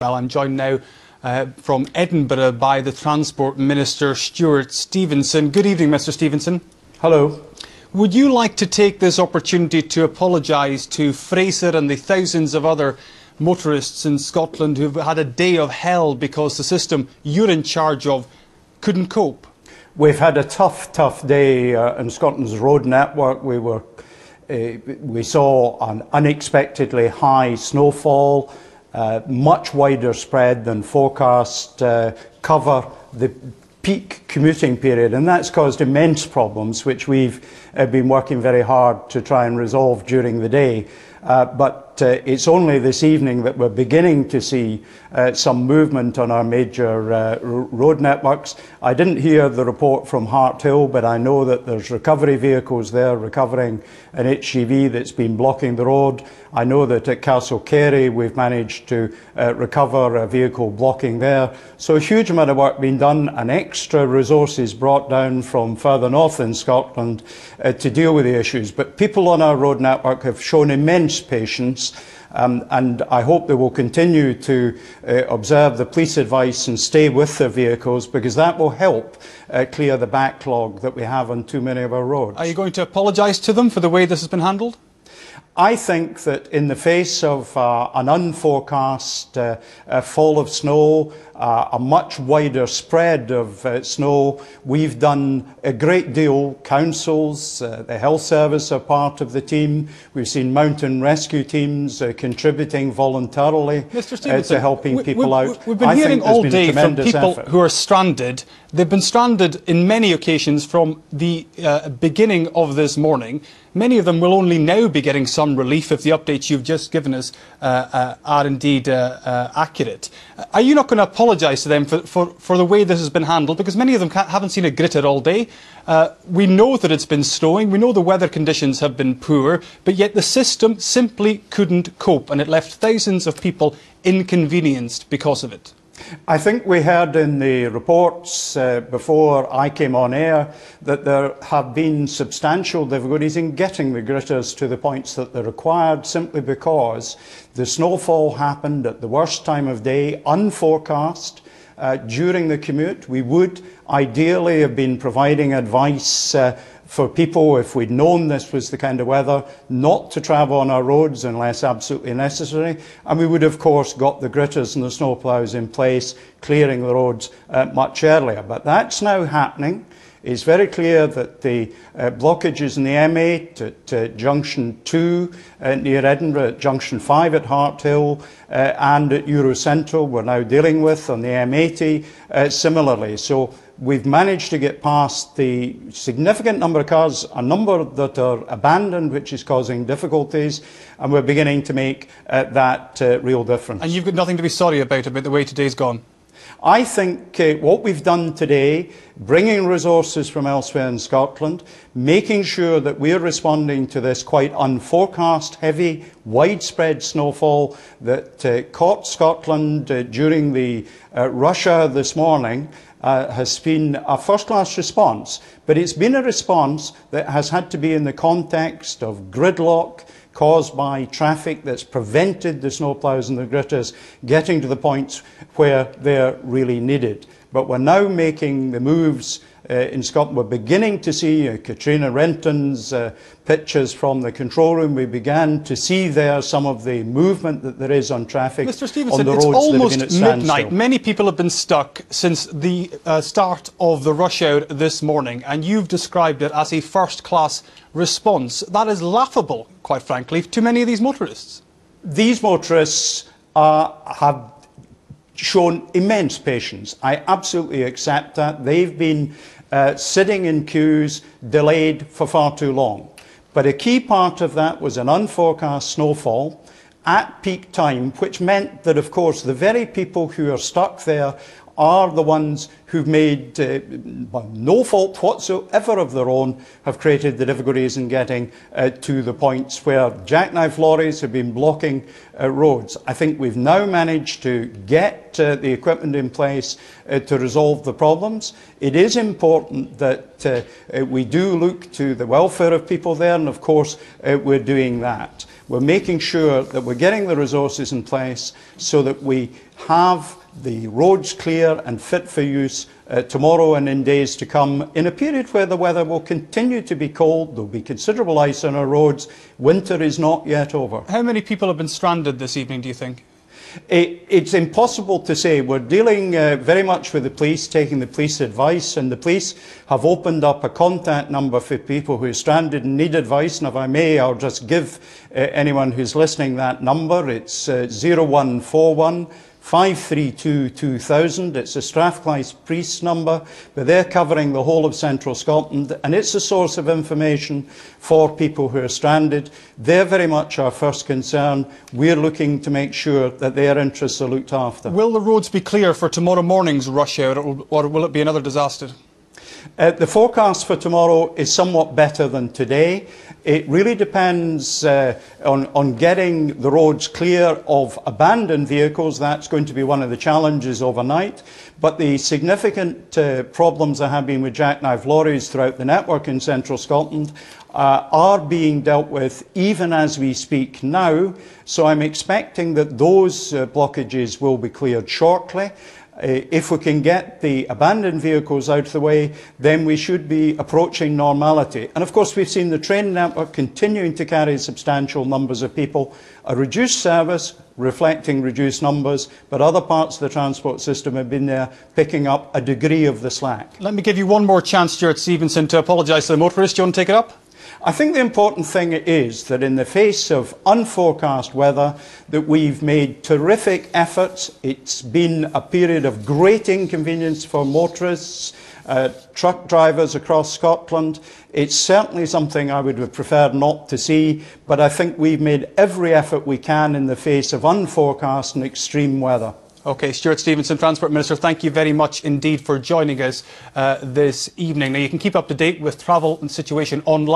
Well, I'm joined now from Edinburgh by the Transport Minister, Stuart Stevenson. Good evening, Mr Stevenson. Hello. Would you like to take this opportunity to apologise to Fraser and the thousands of other motorists in Scotland who've had a day of hell because the system you're in charge of couldn't cope? We've had a tough day in Scotland's road network. We saw an unexpectedly high snowfall, much wider spread than forecast, cover the peak commuting period, and that's caused immense problems which we've been working very hard to try and resolve during the day. But it's only this evening that we're beginning to see some movement on our major road networks. I didn't hear the report from Hart Hill, but I know that there's recovery vehicles there recovering an HGV that's been blocking the road. I know that at Castlecarey we've managed to recover a vehicle blocking there. So a huge amount of work being done, and extra resources brought down from further north in Scotland to deal with the issues. But people on our road network have shown immense patience. And I hope they will continue to observe the police advice and stay with their vehicles, because that will help clear the backlog that we have on too many of our roads. Are you going to apologise to them for the way this has been handled? I think that in the face of an unforecast fall of snow, a much wider spread of snow, we've done a great deal. Councils, the health service are part of the team. We've seen mountain rescue teams contributing voluntarily to helping people out. We've been hearing all day from people who are stranded. They've been stranded in many occasions from the beginning of this morning. Many of them will only now be getting some relief if the updates you've just given us are indeed accurate. Are you not going to apologise to them for the way this has been handled? Because many of them haven't seen a gritter all day. We know that it's been snowing, we know the weather conditions have been poor, but yet the system simply couldn't cope, and it left thousands of people inconvenienced because of it. I think we heard in the reports before I came on air that there have been substantial difficulties in getting the gritters to the points that they're required, simply because the snowfall happened at the worst time of day, unforecast, during the commute. We would ideally have been providing advice for people, if we'd known this was the kind of weather, not to travel on our roads unless absolutely necessary. And we would, of course, got the gritters and the snowplows in place, clearing the roads much earlier. But that's now happening. It's very clear that the blockages in the M8 at Junction 2 near Edinburgh, at Junction 5 at Hart Hill, and at Eurocentral we're now dealing with on the M80 similarly. So we've managed to get past the significant number of cars, a number that are abandoned, which is causing difficulties, and we're beginning to make that real difference. And you've got nothing to be sorry about the way today's gone? I think what we've done today, bringing resources from elsewhere in Scotland, making sure that we're responding to this quite unforecast, heavy, widespread snowfall that caught Scotland during the rush hour this morning, has been a first-class response. But it's been a response that has had to be in the context of gridlock caused by traffic that's prevented the snowplows and the gritters getting to the points where they're really needed. But we're now making the moves in Scotland. We're beginning to see Katrina Renton's pictures from the control room. We began to see there some of the movement that there is on traffic on the roads that have been at standstill. Mr Stevenson, it's almost midnight. Many people have been stuck since the start of the rush hour this morning, and you've described it as a first-class response. That is laughable, quite frankly, to many of these motorists. These motorists have shown immense patience. I absolutely accept that. They've been sitting in queues, delayed for far too long. But a key part of that was an unforecast snowfall at peak time, which meant that, of course, the very people who are stuck there are the ones who've made, by no fault whatsoever of their own, have created the difficulties in getting to the points where jackknife lorries have been blocking roads. I think we've now managed to get the equipment in place to resolve the problems. It is important that we do look to the welfare of people there, and of course we're doing that. We're making sure that we're getting the resources in place so that we have the roads clear and fit for use tomorrow and in days to come, in a period where the weather will continue to be cold. There'll be considerable ice on our roads. Winter is not yet over. How many people have been stranded this evening, do you think? It's impossible to say. We're dealing very much with the police, taking the police advice, and the police have opened up a contact number for people who are stranded and need advice. And if I may, I'll just give anyone who's listening that number. It's 0141 532 2000. It's a Strathclyde Police number, but they're covering the whole of central Scotland, and it's a source of information for people who are stranded. They're very much our first concern. We're looking to make sure that their interests are looked after. Will the roads be clear for tomorrow morning's rush hour, or will it be another disaster? The forecast for tomorrow is somewhat better than today. It really depends on getting the roads clear of abandoned vehicles. That's going to be one of the challenges overnight. But the significant problems there have been with jackknife lorries throughout the network in central Scotland are being dealt with even as we speak now. So I'm expecting that those blockages will be cleared shortly. If we can get the abandoned vehicles out of the way, then we should be approaching normality. And of course, we've seen the train network continuing to carry substantial numbers of people. A reduced service, reflecting reduced numbers, but other parts of the transport system have been there picking up a degree of the slack. Let me give you one more chance, Stuart Stevenson, to apologise to the motorists. Do you want to take it up? I think the important thing is that in the face of unforecast weather, that we've made terrific efforts. It's been a period of great inconvenience for motorists, truck drivers across Scotland. It's certainly something I would have preferred not to see, but I think we've made every effort we can in the face of unforecast and extreme weather. OK, Stuart Stevenson, Transport Minister, thank you very much indeed for joining us this evening. Now, you can keep up to date with travel and situation online.